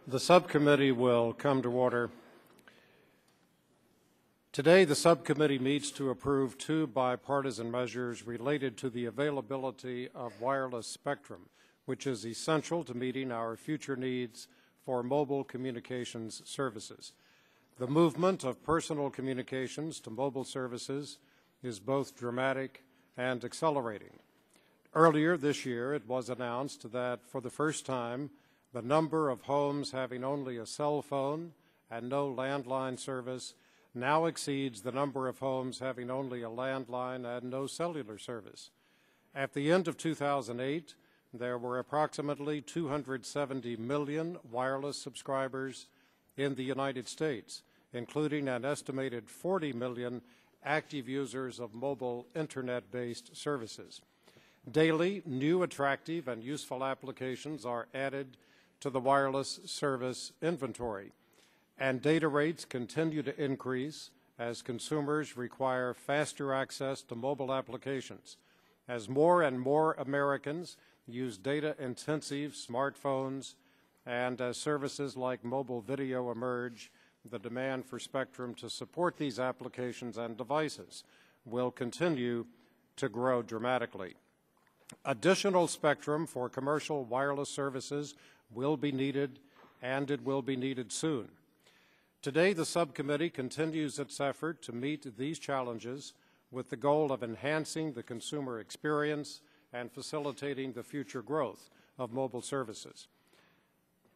The subcommittee will come to order. Today, the subcommittee meets to approve two bipartisan measures related to the availability of wireless spectrum, which is essential to meeting our future needs for mobile communications services. The movement of personal communications to mobile services is both dramatic and accelerating. Earlier this year, it was announced that for the first time, the number of homes having only a cell phone and no landline service now exceeds the number of homes having only a landline and no cellular service. At the end of 2008, there were approximately 270 million wireless subscribers in the United States, including an estimated 40 million active users of mobile internet-based services. Daily, new attractive and useful applications are added to the wireless service inventory, and data rates continue to increase as consumers require faster access to mobile applications. As more and more Americans use data-intensive smartphones and as services like mobile video emerge, the demand for spectrum to support these applications and devices will continue to grow dramatically. Additional spectrum for commercial wireless services will be needed, and it will be needed soon. Today, the subcommittee continues its effort to meet these challenges with the goal of enhancing the consumer experience and facilitating the future growth of mobile services.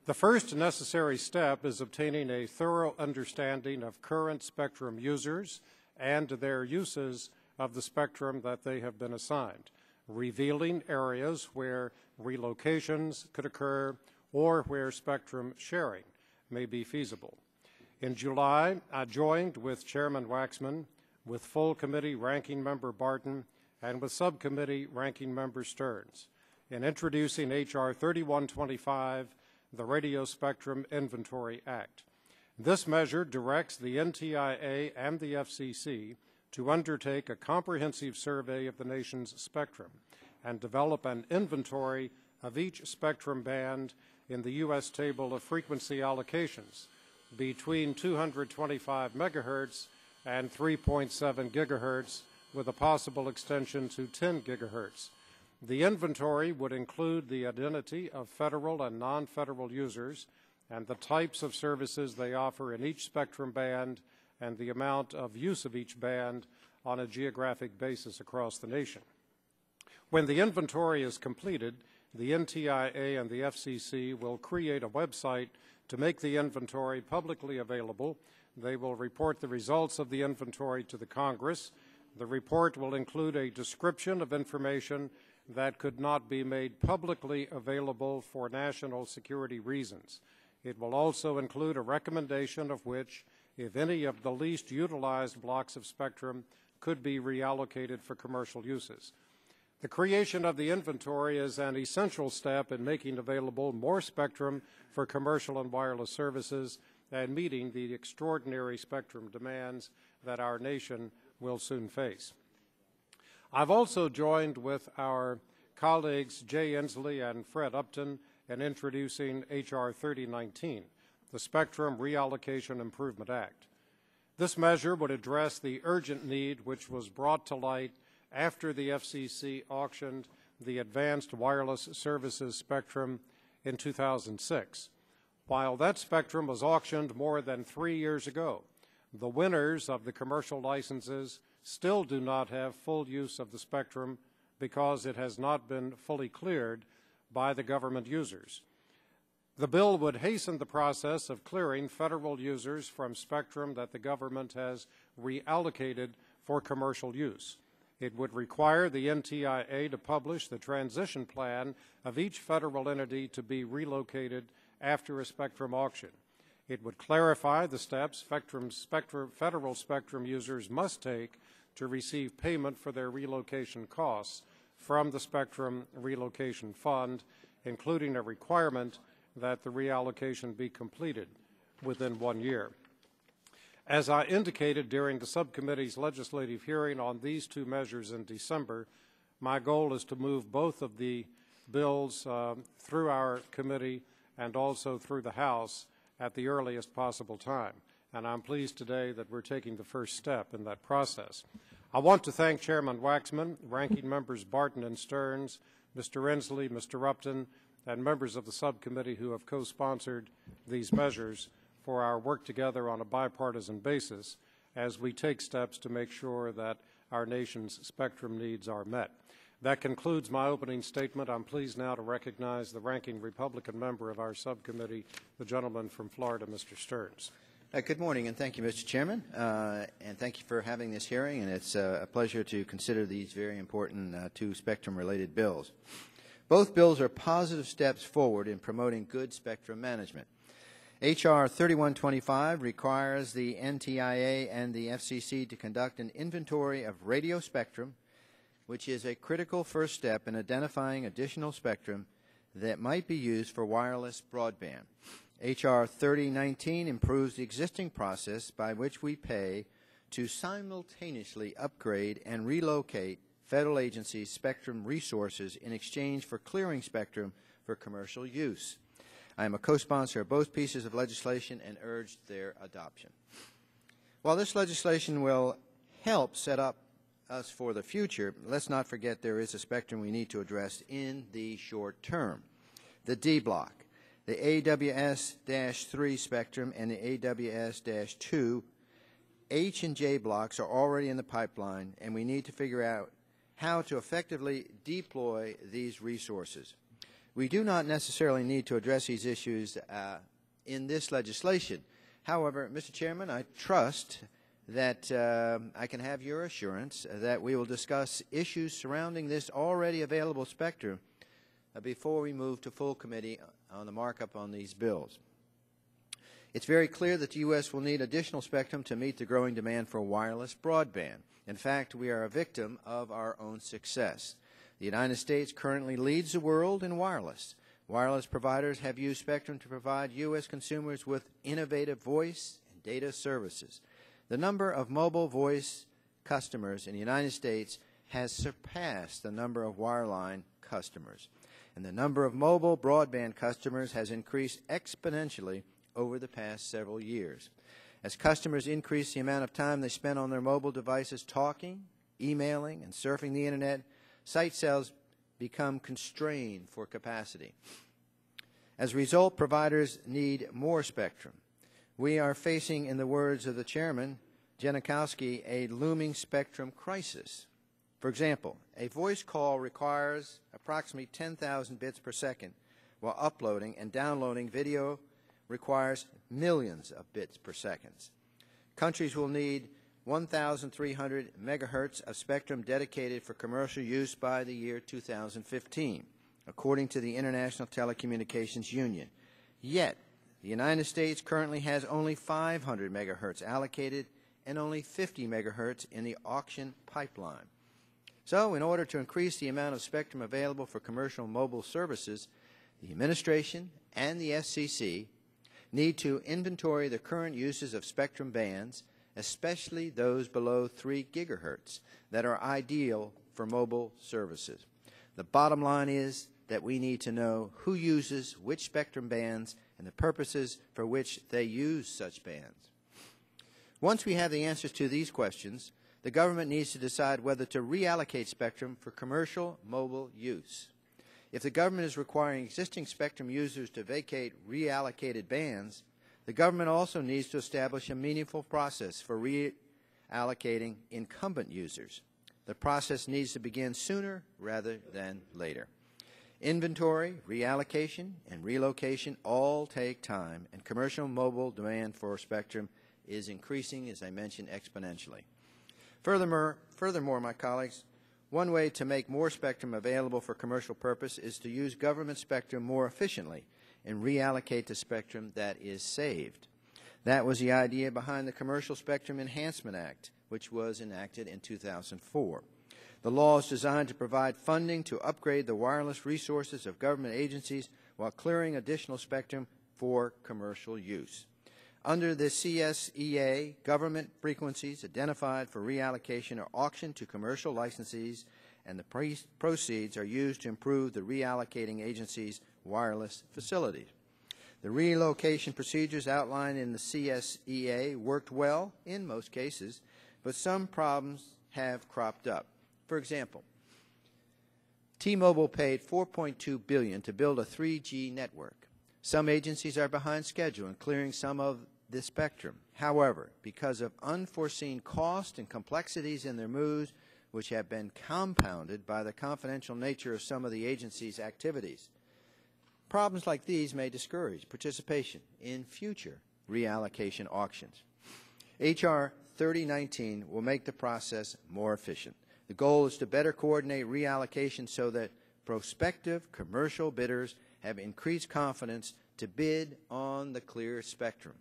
The first necessary step is obtaining a thorough understanding of current spectrum users and their uses of the spectrum that they have been assigned, revealing areas where relocations could occur or where spectrum sharing may be feasible. In July, I joined with Chairman Waxman, with full committee Ranking Member Barton, and with subcommittee Ranking Member Stearns in introducing H.R. 3125, the Radio Spectrum Inventory Act. This measure directs the NTIA and the FCC to undertake a comprehensive survey of the nation's spectrum and develop an inventory of each spectrum band in the U.S. table of frequency allocations between 225 megahertz and 3.7 gigahertz, with a possible extension to 10 gigahertz. The inventory would include the identity of federal and non-federal users and the types of services they offer in each spectrum band and the amount of use of each band on a geographic basis across the nation. When the inventory is completed, the NTIA and the FCC will create a website to make the inventory publicly available. They will report the results of the inventory to the Congress. The report will include a description of information that could not be made publicly available for national security reasons. It will also include a recommendation of which, if any of the least utilized blocks of spectrum could be reallocated for commercial uses. The creation of the inventory is an essential step in making available more spectrum for commercial and wireless services and meeting the extraordinary spectrum demands that our nation will soon face. I've also joined with our colleagues Jay Inslee and Fred Upton in introducing H.R. 3019, the Spectrum Relocation Improvement Act. This measure would address the urgent need which was brought to light after the FCC auctioned the Advanced Wireless Services spectrum in 2006. While that spectrum was auctioned more than 3 years ago, the winners of the commercial licenses still do not have full use of the spectrum because it has not been fully cleared by the government users. The bill would hasten the process of clearing federal users from spectrum that the government has reallocated for commercial use. It would require the NTIA to publish the transition plan of each federal entity to be relocated after a spectrum auction. It would clarify the steps federal spectrum users must take to receive payment for their relocation costs from the Spectrum Relocation Fund, including a requirement that the reallocation be completed within 1 year. As I indicated during the subcommittee's legislative hearing on these two measures in December, my goal is to move both of the bills through our committee and also through the House at the earliest possible time. And I'm pleased today that we're taking the first step in that process. I want to thank Chairman Waxman, Ranking Members Barton and Stearns, Mr. Inslee, Mr. Upton, and members of the subcommittee who have co-sponsored these measures for our work together on a bipartisan basis as we take steps to make sure that our nation's spectrum needs are met. That concludes my opening statement. I'm pleased now to recognize the ranking Republican member of our subcommittee, the gentleman from Florida, Mr. Stearns. Good morning, and thank you, Mr. Chairman, and thank you for having this hearing, and it's a pleasure to consider these very important two spectrum-related bills. Both bills are positive steps forward in promoting good spectrum management. H.R. 3125 requires the NTIA and the FCC to conduct an inventory of radio spectrum, which is a critical first step in identifying additional spectrum that might be used for wireless broadband. H.R. 3019 improves the existing process by which we pay to simultaneously upgrade and relocate federal agencies' spectrum resources in exchange for clearing spectrum for commercial use. I am a co-sponsor of both pieces of legislation and urge their adoption. While this legislation will help set up us for the future, let's not forget there is a spectrum we need to address in the short term. The D block, the AWS-3 spectrum, and the AWS-2 H and J blocks are already in the pipeline, and we need to figure out how to effectively deploy these resources. We do not necessarily need to address these issues in this legislation. However, Mr. Chairman, I trust that I can have your assurance that we will discuss issues surrounding this already available spectrum before we move to full committee on the markup on these bills. It's very clear that the U.S. will need additional spectrum to meet the growing demand for wireless broadband. In fact, we are a victim of our own success. The United States currently leads the world in wireless. Wireless providers have used spectrum to provide U.S. consumers with innovative voice and data services. The number of mobile voice customers in the United States has surpassed the number of wireline customers, and the number of mobile broadband customers has increased exponentially over the past several years. As customers increase the amount of time they spend on their mobile devices talking, emailing, and surfing the Internet, site sales become constrained for capacity. As a result, providers need more spectrum. We are facing, in the words of the chairman, Janikowski, a looming spectrum crisis. For example, a voice call requires approximately 10,000 bits per second, while uploading and downloading video requires millions of bits per second. Countries will need 1,300 megahertz of spectrum dedicated for commercial use by the year 2015, according to the International Telecommunications Union. Yet, the United States currently has only 500 megahertz allocated and only 50 megahertz in the auction pipeline. So, in order to increase the amount of spectrum available for commercial mobile services, the administration and the FCC need to inventory the current uses of spectrum bands, especially those below 3 gigahertz that are ideal for mobile services. The bottom line is that we need to know who uses which spectrum bands and the purposes for which they use such bands. Once we have the answers to these questions, the government needs to decide whether to reallocate spectrum for commercial mobile use. If the government is requiring existing spectrum users to vacate reallocated bands, the government also needs to establish a meaningful process for reallocating incumbent users. The process needs to begin sooner rather than later. Inventory, reallocation, and relocation all take time, and commercial mobile demand for spectrum is increasing, as I mentioned, exponentially. Furthermore, my colleagues, one way to make more spectrum available for commercial purpose is to use government spectrum more efficiently and reallocate the spectrum that is saved. That was the idea behind the Commercial Spectrum Enhancement Act, which was enacted in 2004. The law is designed to provide funding to upgrade the wireless resources of government agencies while clearing additional spectrum for commercial use. Under the CSEA, government frequencies identified for reallocation are auctioned to commercial licensees, and the proceeds are used to improve the reallocating agency's wireless facilities. The relocation procedures outlined in the CSEA worked well in most cases, but some problems have cropped up. For example, T-Mobile paid $4.2 billion to build a 3G network. Some agencies are behind schedule in clearing some of the spectrum. However, because of unforeseen cost and complexities in their moves, which have been compounded by the confidential nature of some of the agency's activities, problems like these may discourage participation in future reallocation auctions. H.R. 3019 will make the process more efficient. The goal is to better coordinate reallocation so that prospective commercial bidders have increased confidence to bid on the clear spectrum.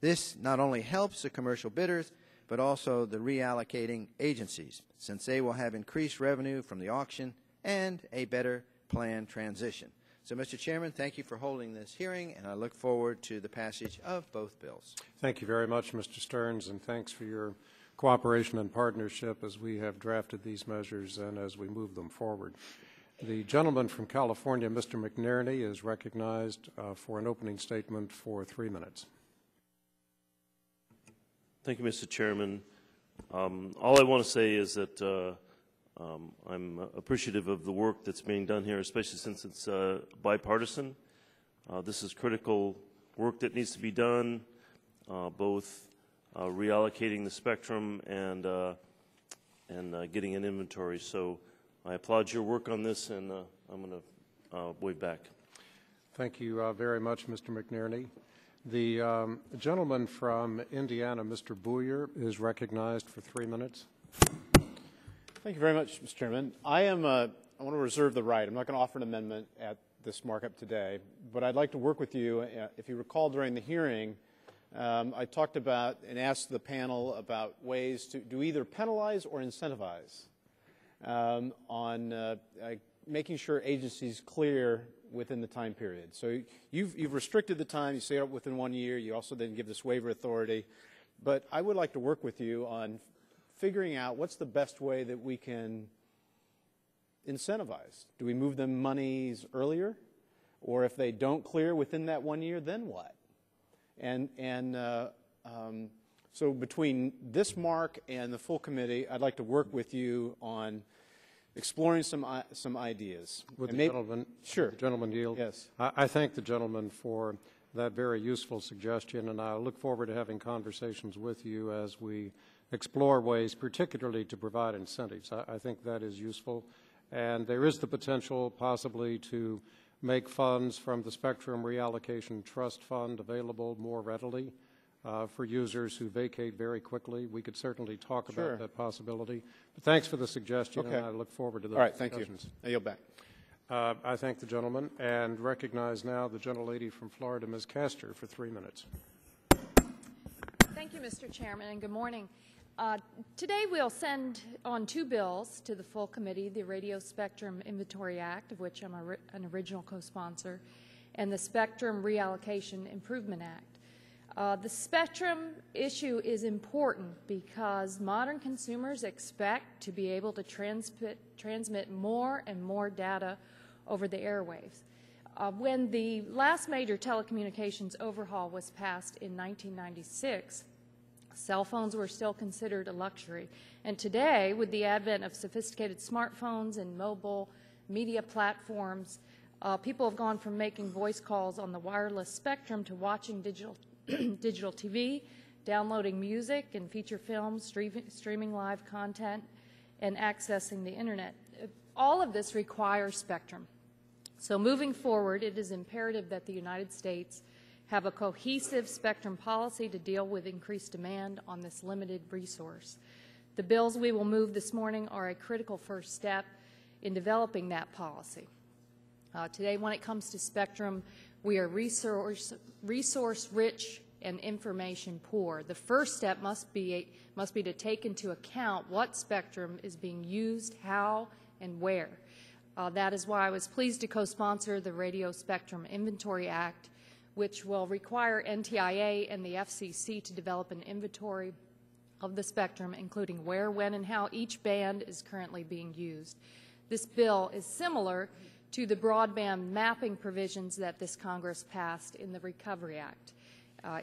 This not only helps the commercial bidders, but also the reallocating agencies, since they will have increased revenue from the auction and a better planned transition. So, Mr. Chairman, thank you for holding this hearing, and I look forward to the passage of both bills. Thank you very much, Mr. Stearns, and thanks for your cooperation and partnership as we have drafted these measures and as we move them forward. The gentleman from California, Mr. McNerney, is recognized for an opening statement for 3 minutes. Thank you, Mr. Chairman. All I want to say is that I'm appreciative of the work that's being done here, especially since it's bipartisan. This is critical work that needs to be done, both reallocating the spectrum and getting an inventory. So I applaud your work on this, and I'm going to wave back. Thank you very much, Mr. McNerney. The gentleman from Indiana, Mr. Booyer, is recognized for 3 minutes. Thank you very much, Mr. Chairman. I want to reserve the right. I'm not going to offer an amendment at this markup today, but I'd like to work with you. If you recall during the hearing, I talked about and asked the panel about ways to either penalize or incentivize on making sure agencies clear within the time period. So you've restricted the time. You say it within 1 year. You also then give this waiver authority. But I would like to work with you on figuring out what's the best way that we can incentivize. Do we move them monies earlier? Or if they don't clear within that 1 year, then what? So between this mark and the full committee, I'd like to work with you on exploring some ideas. Would the gentleman, sure. The gentleman yield? Yes. I thank the gentleman for that very useful suggestion, and I look forward to having conversations with you as we explore ways, particularly to provide incentives. I think that is useful, and there is the potential possibly to make funds from the Spectrum Reallocation Trust Fund available more readily for users who vacate very quickly. We could certainly talk about that possibility. But thanks for the suggestion, and I look forward to those discussions. Thank you. I yield back. I thank the gentleman and recognize now the gentlelady from Florida, Ms. Castor, for 3 minutes. Thank you, Mr. Chairman, and good morning. Today we'll send on 2 bills to the full committee, the Radio Spectrum Inventory Act, of which I'm an original co-sponsor, and the Spectrum Reallocation Improvement Act. The spectrum issue is important because modern consumers expect to be able to transmit more and more data over the airwaves. When the last major telecommunications overhaul was passed in 1996, cell phones were still considered a luxury. And today, with the advent of sophisticated smartphones and mobile media platforms, people have gone from making voice calls on the wireless spectrum to watching digital TV, downloading music and feature films, streaming live content, and accessing the Internet. All of this requires spectrum. So moving forward, it is imperative that the United States have a cohesive spectrum policy to deal with increased demand on this limited resource. The bills we will move this morning are a critical first step in developing that policy. Today, when it comes to spectrum, we are resource-rich and information poor. The first step must be to take into account what spectrum is being used, how, and where. That is why I was pleased to co-sponsor the Radio Spectrum Inventory Act, which will require NTIA and the FCC to develop an inventory of the spectrum, including where, when, and how each band is currently being used. This bill is similar to the broadband mapping provisions that this Congress passed in the Recovery Act,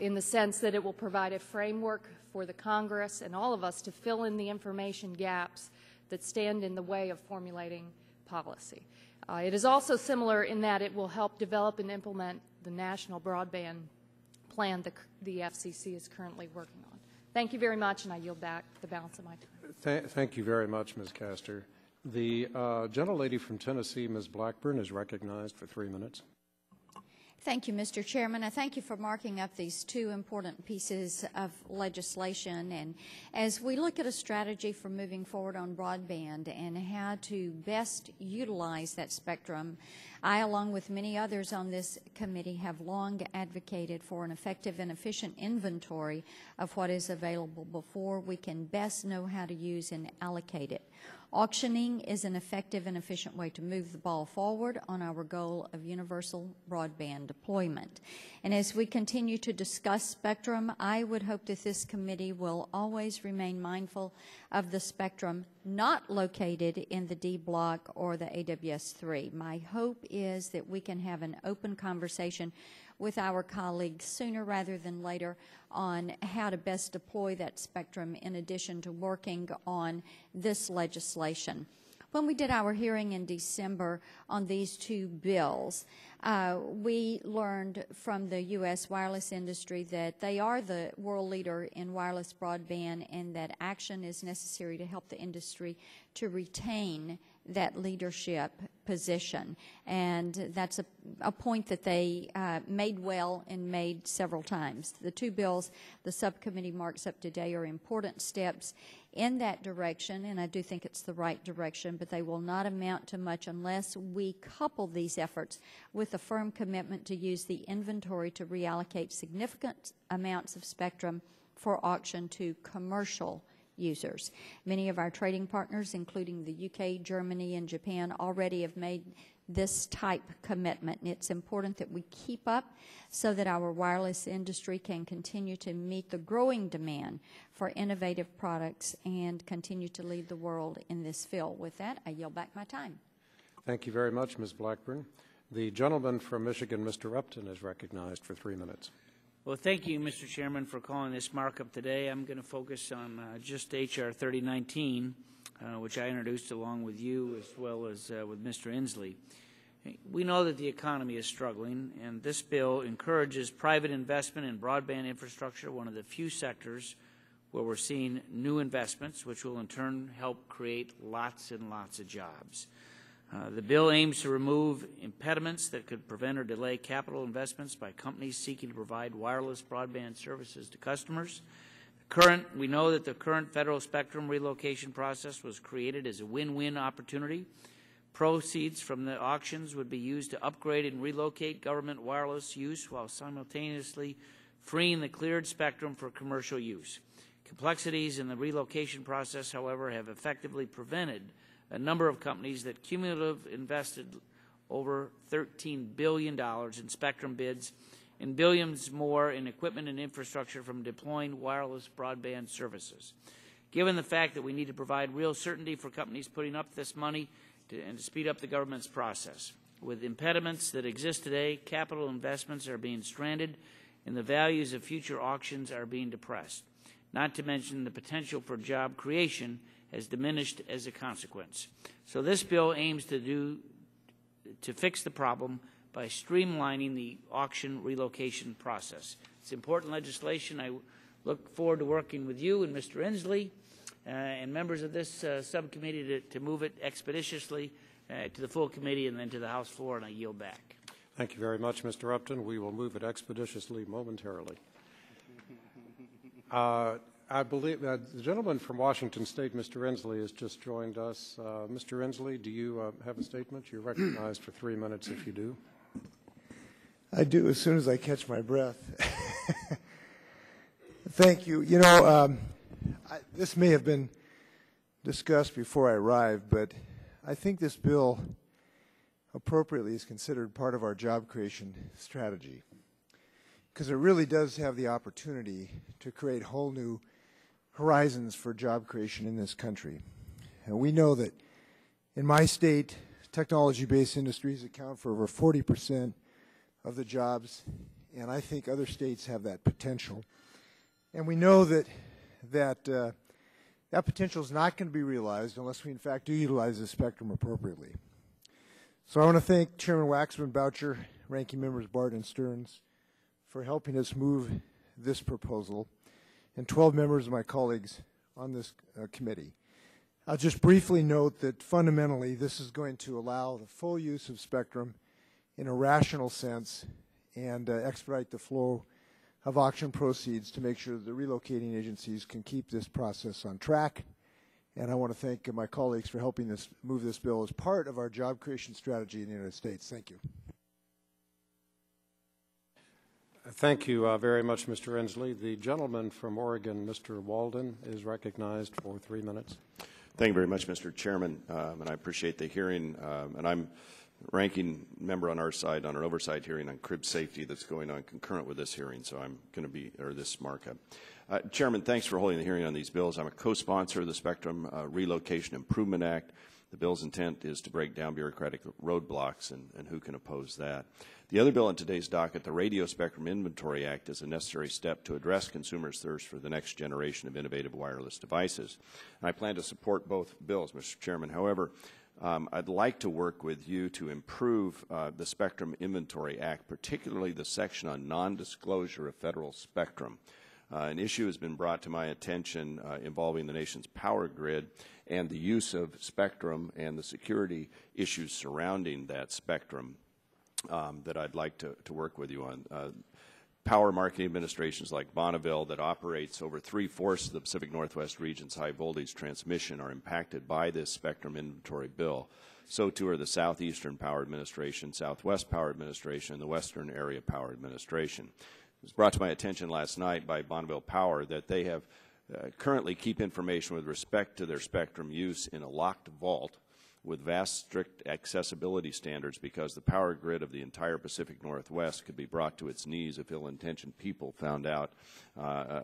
in the sense that it will provide a framework for the Congress and all of us to fill in the information gaps that stand in the way of formulating policy. It is also similar in that it will help develop and implement the national broadband plan the FCC is currently working on. Thank you very much, and I yield back the balance of my time. Thank you very much, Ms. Castor. The gentlelady from Tennessee, Ms. Blackburn, is recognized for 3 minutes. Thank you, Mr. Chairman. I thank you for marking up these two important pieces of legislation. And as we look at a strategy for moving forward on broadband and how to best utilize that spectrum, I, along with many others on this committee, have long advocated for an effective and efficient inventory of what is available before we can best know how to use and allocate it. Auctioning is an effective and efficient way to move the ball forward on our goal of universal broadband deployment. And as we continue to discuss spectrum, I would hope that this committee will always remain mindful of the spectrum not located in the D block or the AWS-3. My hope is that we can have an open conversation with our colleagues sooner rather than later on how to best deploy that spectrum in addition to working on this legislation. When we did our hearing in December on these two bills, we learned from the U.S. wireless industry that they are the world leader in wireless broadband and that action is necessary to help the industry to retain that leadership position. And that's a point that they made well and made several times. The two bills the subcommittee marks up today are important steps in that direction, and I do think it's the right direction, but they will not amount to much unless we couple these efforts with a firm commitment to use the inventory to reallocate significant amounts of spectrum for auction to commercial users. Many of our trading partners, including the UK, Germany, and Japan, already have made this type commitment, and it's important that we keep up so that our wireless industry can continue to meet the growing demand for innovative products and continue to lead the world in this field. With that, I yield back my time. Thank you very much, Ms. Blackburn. The gentleman from Michigan, Mr. Upton, is recognized for 3 minutes. Well, thank you, Mr. Chairman, for calling this markup today. I'm going to focus on just H.R. 3019, which I introduced along with you as well as with Mr. Inslee. We know that the economy is struggling, and this bill encourages private investment in broadband infrastructure, one of the few sectors where we're seeing new investments, which will in turn help create lots and lots of jobs. The bill aims to remove impediments that could prevent or delay capital investments by companies seeking to provide wireless broadband services to customers. We know that the current federal spectrum relocation process was created as a win-win opportunity. Proceeds from the auctions would be used to upgrade and relocate government wireless use while simultaneously freeing the cleared spectrum for commercial use. Complexities in the relocation process, however, have effectively prevented a number of companies that cumulatively invested over $13 billion in spectrum bids and billions more in equipment and infrastructure from deploying wireless broadband services. Given the fact that we need to provide real certainty for companies putting up this money and to speed up the government's process. With impediments that exist today, capital investments are being stranded and the values of future auctions are being depressed, not to mention the potential for job creation has diminished as a consequence. So this bill aims to fix the problem by streamlining the auction relocation process. It's important legislation. I look forward to working with you and Mr. Inslee and members of this subcommittee to move it expeditiously to the full committee and then to the House floor, and I yield back. Thank you very much, Mr. Upton. We will move it expeditiously momentarily. I believe that the gentleman from Washington State, Mr. Inslee, has just joined us. Mr. Inslee, do you have a statement? You're recognized for 3 minutes if you do. I do, as soon as I catch my breath. Thank you. You know, this may have been discussed before I arrived, but I think this bill appropriately is considered part of our job creation strategy because it really does have the opportunity to create whole new horizons for job creation in this country. And we know that in my state, technology-based industries account for over 40% of the jobs, and I think other states have that potential. And we know that that potential is not going to be realized unless we, in fact, do utilize the spectrum appropriately. So I want to thank Chairman Waxman, Boucher, Ranking Members Bart and Stearns for helping us move this proposal, and 12 members of my colleagues on this committee. I'll just briefly note that fundamentally this is going to allow the full use of spectrum in a rational sense and expedite the flow of auction proceeds to make sure that the relocating agencies can keep this process on track. And I want to thank my colleagues for helping us move this bill as part of our job creation strategy in the United States. Thank you. Thank you very much, Mr. Inslee. The gentleman from Oregon, Mr. Walden, is recognized for 3 minutes. Thank you very much, Mr. Chairman, and I appreciate the hearing. And I'm ranking member on our side on an oversight hearing on crib safety that's going on concurrent with this hearing, so I'm going to be, or this markup. Chairman, thanks for holding the hearing on these bills. I'm a co-sponsor of the Spectrum Relocation Improvement Act. The bill's intent is to break down bureaucratic roadblocks, and who can oppose that? The other bill in today's docket, the Radio Spectrum Inventory Act, is a necessary step to address consumers' thirst for the next generation of innovative wireless devices. And I plan to support both bills, Mr. Chairman. However, I'd like to work with you to improve the Spectrum Inventory Act, particularly the section on non-disclosure of federal spectrum. An issue has been brought to my attention involving the nation's power grid and the use of spectrum and the security issues surrounding that spectrum that I'd like to work with you on. Power marketing administrations like Bonneville that operates over 3/4 of the Pacific Northwest region's high voltage transmission are impacted by this spectrum inventory bill. So too are the Southeastern Power Administration, Southwest Power Administration, and the Western Area Power Administration. It was brought to my attention last night by Bonneville Power that they have currently keep information with respect to their spectrum use in a locked vault with vast strict accessibility standards because the power grid of the entire Pacific Northwest could be brought to its knees if ill-intentioned people found out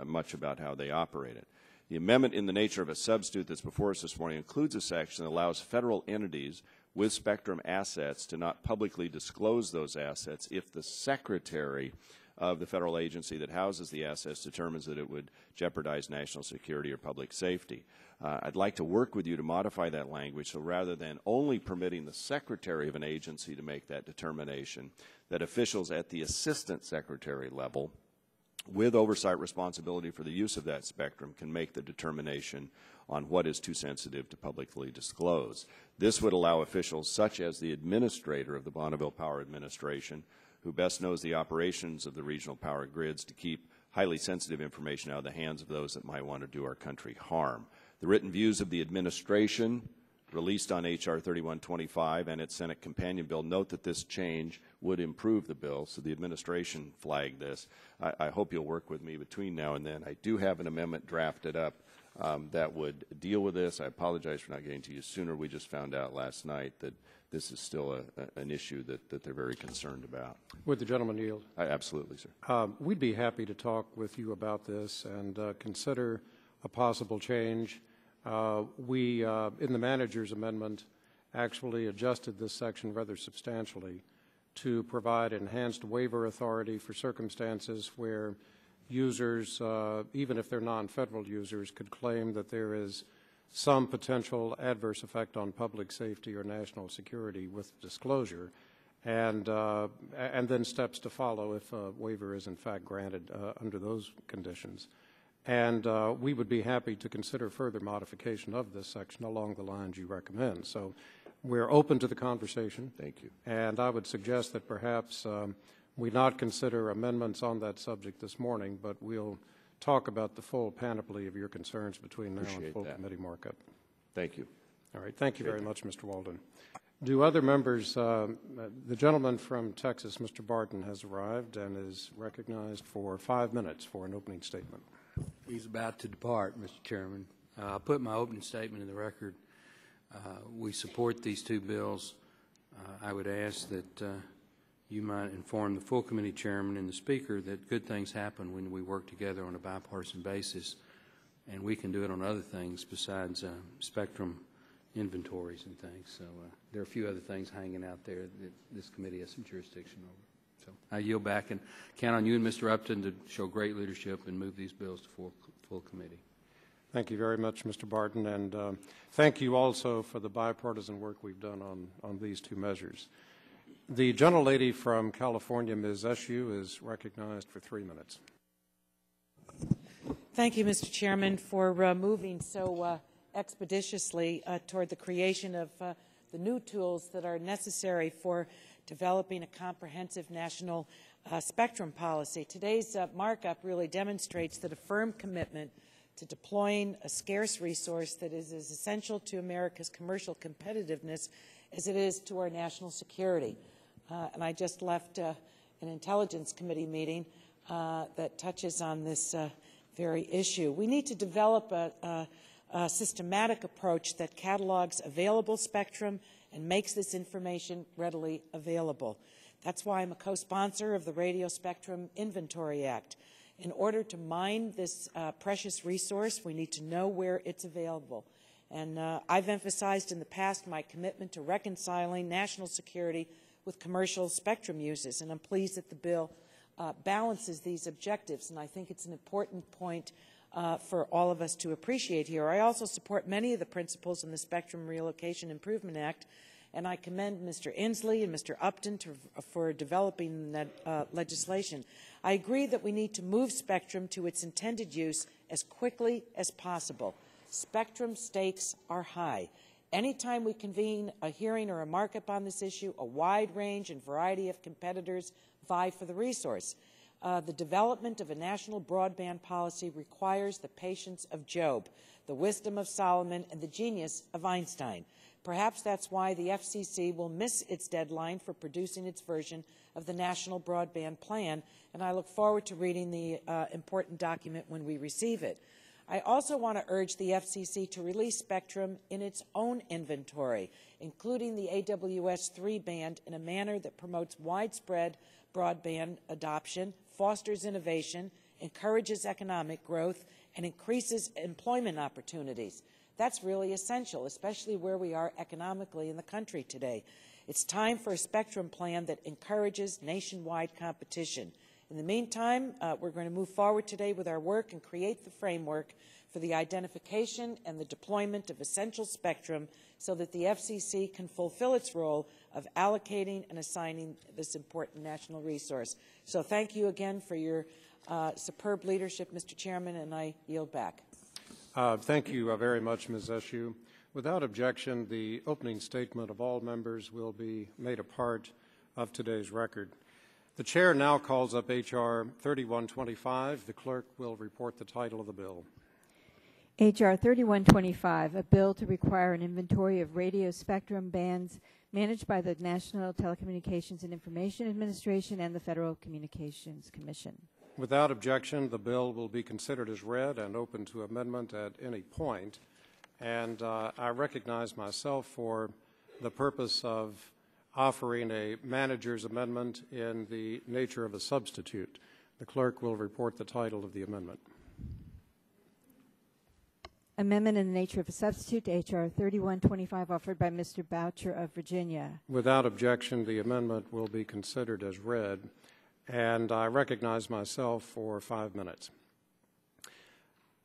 much about how they operated. The amendment in the nature of a substitute that's before us this morning includes a section that allows federal entities with spectrum assets to not publicly disclose those assets if the secretary of the federal agency that houses the assets determines that it would jeopardize national security or public safety. I'd like to work with you to modify that language so rather than only permitting the secretary of an agency to make that determination, that officials at the assistant secretary level with oversight responsibility for the use of that spectrum can make the determination on what is too sensitive to publicly disclose. This would allow officials such as the administrator of the Bonneville Power Administration, who best knows the operations of the regional power grids, to keep highly sensitive information out of the hands of those that might want to do our country harm. The written views of the administration released on H.R. 3125 and its Senate companion bill note that this change would improve the bill, so the administration flagged this. I hope you'll work with me between now and then. I do have an amendment drafted up that would deal with this. I apologize for not getting to you sooner. We just found out last night that this is still an issue that they're very concerned about. Would the gentleman yield? Absolutely, sir. We'd be happy to talk with you about this and consider a possible change. We, in the manager's amendment, actually adjusted this section rather substantially to provide enhanced waiver authority for circumstances where users, even if they're non-federal users, could claim that there is some potential adverse effect on public safety or national security with disclosure, and then steps to follow if a waiver is in fact granted under those conditions. And we would be happy to consider further modification of this section along the lines you recommend. So we're open to the conversation. Thank you. And I would suggest that perhaps we not consider amendments on that subject this morning, but we'll talk about the full panoply of your concerns between now and full committee markup. Thank you. All right. Thank you very much, Mr. Walden. Do other members, the gentleman from Texas, Mr. Barton, has arrived and is recognized for 5 minutes for an opening statement. He's about to depart, Mr. Chairman. I'll put my opening statement in the record. We support these two bills. I would ask that you might inform the full committee chairman and the speaker that good things happen when we work together on a bipartisan basis, and we can do it on other things besides spectrum inventories and things. So there are a few other things hanging out there that this committee has some jurisdiction over. So I yield back and count on you and Mr. Upton to show great leadership and move these bills to full committee. Thank you very much, Mr. Barton, and thank you also for the bipartisan work we've done on these two measures. The gentlelady from California, Ms. Eshue, is recognized for 3 minutes. Thank you, Mr. Chairman, for moving so expeditiously toward the creation of the new tools that are necessary for developing a comprehensive national spectrum policy. Today's markup really demonstrates that a firm commitment to deploying a scarce resource that is as essential to America's commercial competitiveness as it is to our national security. And I just left an Intelligence Committee meeting that touches on this very issue. We need to develop a systematic approach that catalogs available spectrum and makes this information readily available. That's why I'm a co-sponsor of the Radio Spectrum Inventory Act. In order to mine this precious resource, we need to know where it's available. And I've emphasized in the past my commitment to reconciling national security with commercial spectrum uses, and I'm pleased that the bill balances these objectives, and I think it's an important point for all of us to appreciate here. I also support many of the principles in the Spectrum Relocation Improvement Act, and I commend Mr. Inslee and Mr. Upton for developing that legislation. I agree that we need to move spectrum to its intended use as quickly as possible. Spectrum stakes are high. Anytime we convene a hearing or a markup on this issue, a wide range and variety of competitors vie for the resource. The development of a national broadband policy requires the patience of Job, the wisdom of Solomon, and the genius of Einstein. Perhaps that's why the FCC will miss its deadline for producing its version of the National Broadband Plan, and I look forward to reading the important document when we receive it. I also want to urge the FCC to release spectrum in its own inventory, including the AWS-3 band, in a manner that promotes widespread broadband adoption, fosters innovation, encourages economic growth, and increases employment opportunities. That's really essential, especially where we are economically in the country today. It's time for a spectrum plan that encourages nationwide competition. In the meantime, we're going to move forward today with our work and create the framework for the identification and the deployment of essential spectrum so that the FCC can fulfill its role of allocating and assigning this important national resource. So thank you again for your superb leadership, Mr. Chairman, and I yield back. Thank you very much, Ms. Eshue. Without objection, the opening statement of all members will be made a part of today's record. The chair now calls up H.R. 3125. The clerk will report the title of the bill. H.R. 3125, a bill to require an inventory of radio spectrum bands managed by the National Telecommunications and Information Administration and the Federal Communications Commission. Without objection, the bill will be considered as read and open to amendment at any point. And I recognize myself for the purpose of offering a manager's amendment in the nature of a substitute. The clerk will report the title of the amendment. Amendment in the nature of a substitute to H.R. 3125, offered by Mr. Boucher of Virginia. Without objection, the amendment will be considered as read, and I recognize myself for 5 minutes.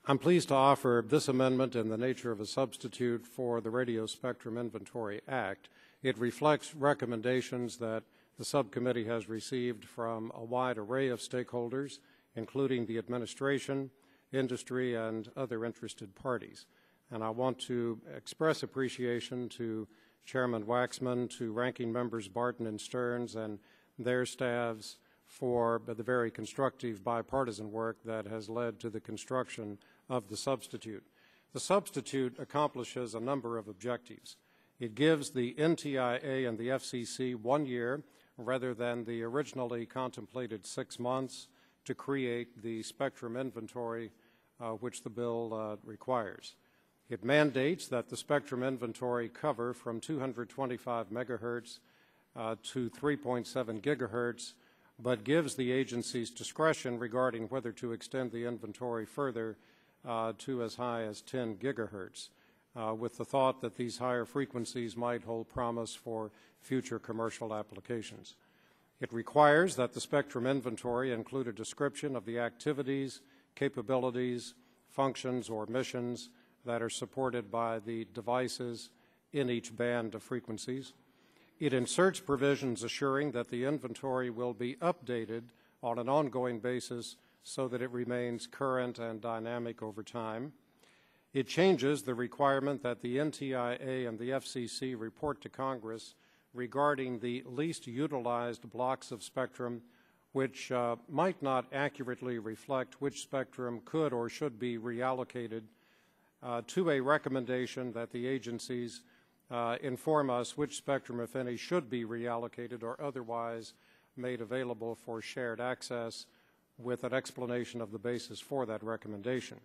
I'm pleased to offer this amendment in the nature of a substitute for the Radio Spectrum Inventory Act. It reflects recommendations that the subcommittee has received from a wide array of stakeholders, including the administration, industry, and other interested parties. And I want to express appreciation to Chairman Waxman, to Ranking Members Barton and Stearns and their staffs for the very constructive bipartisan work that has led to the construction of the substitute. The substitute accomplishes a number of objectives. It gives the NTIA and the FCC 1 year rather than the originally contemplated 6 months to create the spectrum inventory which the bill requires. It mandates that the spectrum inventory cover from 225 megahertz to 3.7 gigahertz, but gives the agencies discretion regarding whether to extend the inventory further to as high as 10 gigahertz. with the thought that these higher frequencies might hold promise for future commercial applications. It requires that the spectrum inventory include a description of the activities, capabilities, functions, or missions that are supported by the devices in each band of frequencies. It inserts provisions assuring that the inventory will be updated on an ongoing basis so that it remains current and dynamic over time. It changes the requirement that the NTIA and the FCC report to Congress regarding the least utilized blocks of spectrum which might not accurately reflect which spectrum could or should be reallocated to a recommendation that the agencies inform us which spectrum, if any, should be reallocated or otherwise made available for shared access, with an explanation of the basis for that recommendation.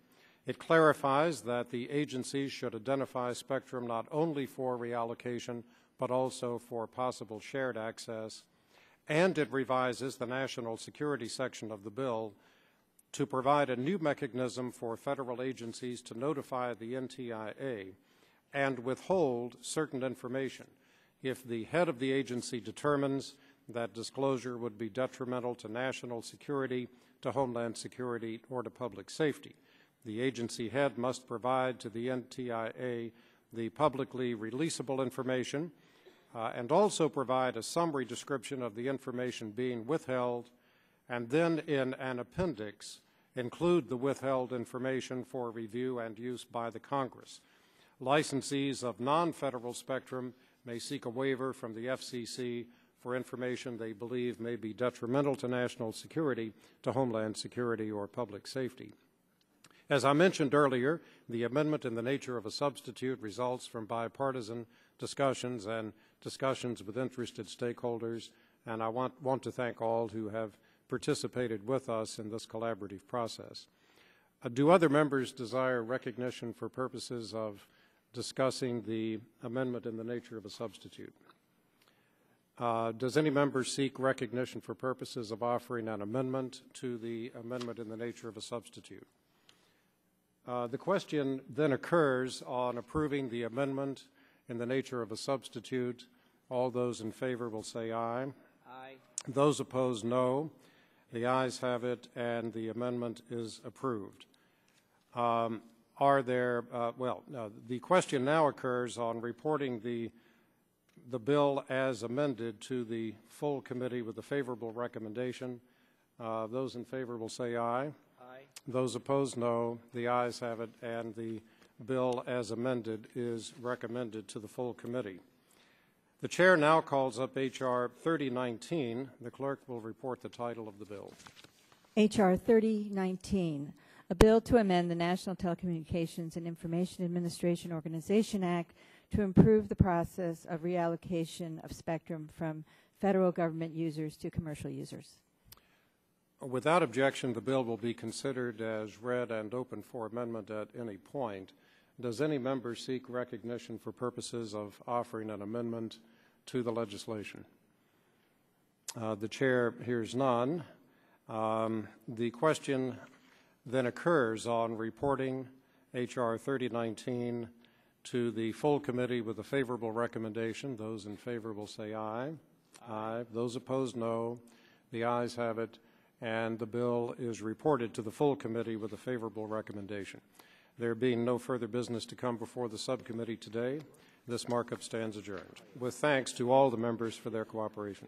It clarifies that the agencies should identify spectrum not only for reallocation but also for possible shared access, and it revises the national security section of the bill to provide a new mechanism for federal agencies to notify the NTIA and withhold certain information if the head of the agency determines that disclosure would be detrimental to national security, to homeland security, or to public safety. The agency head must provide to the NTIA the publicly releasable information and also provide a summary description of the information being withheld, and then in an appendix include the withheld information for review and use by the Congress. Licensees of non-federal spectrum may seek a waiver from the FCC for information they believe may be detrimental to national security, to homeland security, or public safety. As I mentioned earlier, the amendment in the nature of a substitute results from bipartisan discussions and discussions with interested stakeholders, and I want to thank all who have participated with us in this collaborative process. Do other members desire recognition for purposes of discussing the amendment in the nature of a substitute? Does any member seek recognition for purposes of offering an amendment to the amendment in the nature of a substitute? The question then occurs on approving the amendment in the nature of a substitute. All those in favor will say aye. Aye. Those opposed, no. The ayes have it, and the amendment is approved. The question now occurs on reporting the bill as amended to the full committee with a favorable recommendation. Those in favor will say aye. Aye. Those opposed, no. The ayes have it, and the bill as amended is recommended to the full committee. The chair now calls up H.R. 3019. The clerk will report the title of the bill. H.R. 3019, a bill to amend the National Telecommunications and Information Administration Organization Act to improve the process of reallocation of spectrum from federal government users to commercial users. Without objection, the bill will be considered as read and open for amendment at any point. Does any member seek recognition for purposes of offering an amendment to the legislation? The chair hears none. The question then occurs on reporting H.R. 3019 to the full committee with a favorable recommendation. Those in favor will say aye. Aye. Those opposed, no. The ayes have it, and the bill is reported to the full committee with a favorable recommendation. There being no further business to come before the subcommittee today, this markup stands adjourned. With thanks to all the members for their cooperation.